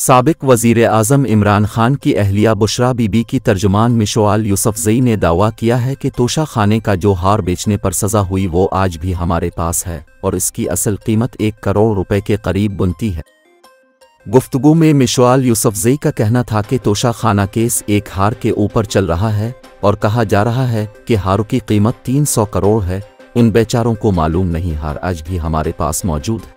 साबिक वज़ीर आज़म इमरान खान की अहलिया बुशरा बीबी की तर्जुमान मिशोआल यूसुफज़ई ने दावा किया है कि तोशा खाने का जो हार बेचने पर सज़ा हुई वो आज भी हमारे पास है और इसकी असल कीमत 1 करोड़ रुपए के करीब बनती है। गुफ्तगू में मिशोआल यूसुफज़ई का कहना था कि तोशा खाना केस एक हार के ऊपर चल रहा है और कहा जा रहा है कि हारों की कीमत 300 करोड़ है। उन बेचारों को मालूम नहीं, हार आज भी हमारे पास मौजूद है।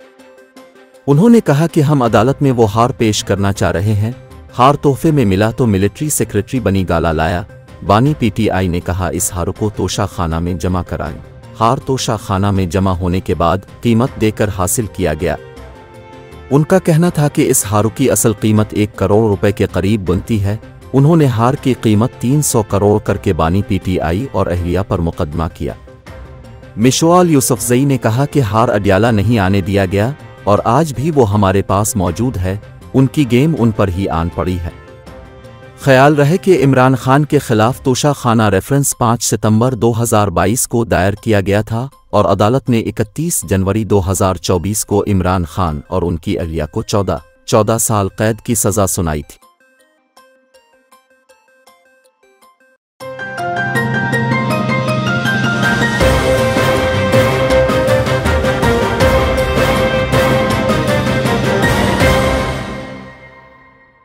उन्होंने कहा कि हम अदालत में वो हार पेश करना चाह रहे हैं। हार तोहफे में मिला तो मिलिट्री सेक्रेटरी बनी गाला लाया। बानी पीटीआई ने कहा इस हार को तोशा खाना में जमा कराएं। हार तोशा खाना में जमा होने के बाद कीमत देकर हासिल किया गया। उनका कहना था कि इस हार की असल कीमत 1 करोड़ रुपए के करीब बनती है। उन्होंने हार की कीमत 300 करोड़ करके बानी पीटीआई और अहलिया पर मुकदमा किया। मिशोआल यूसुफज़ई ने कहा कि हार अडयाला नहीं आने दिया गया और आज भी वो हमारे पास मौजूद है। उनकी गेम उन पर ही आन पड़ी है। ख्याल रहे कि इमरान खान के खिलाफ तोशा खाना रेफरेंस 5 सितंबर 2022 को दायर किया गया था और अदालत ने 31 जनवरी 2024 को इमरान खान और उनकी अहलिया को 14 साल कैद की सज़ा सुनाई थी।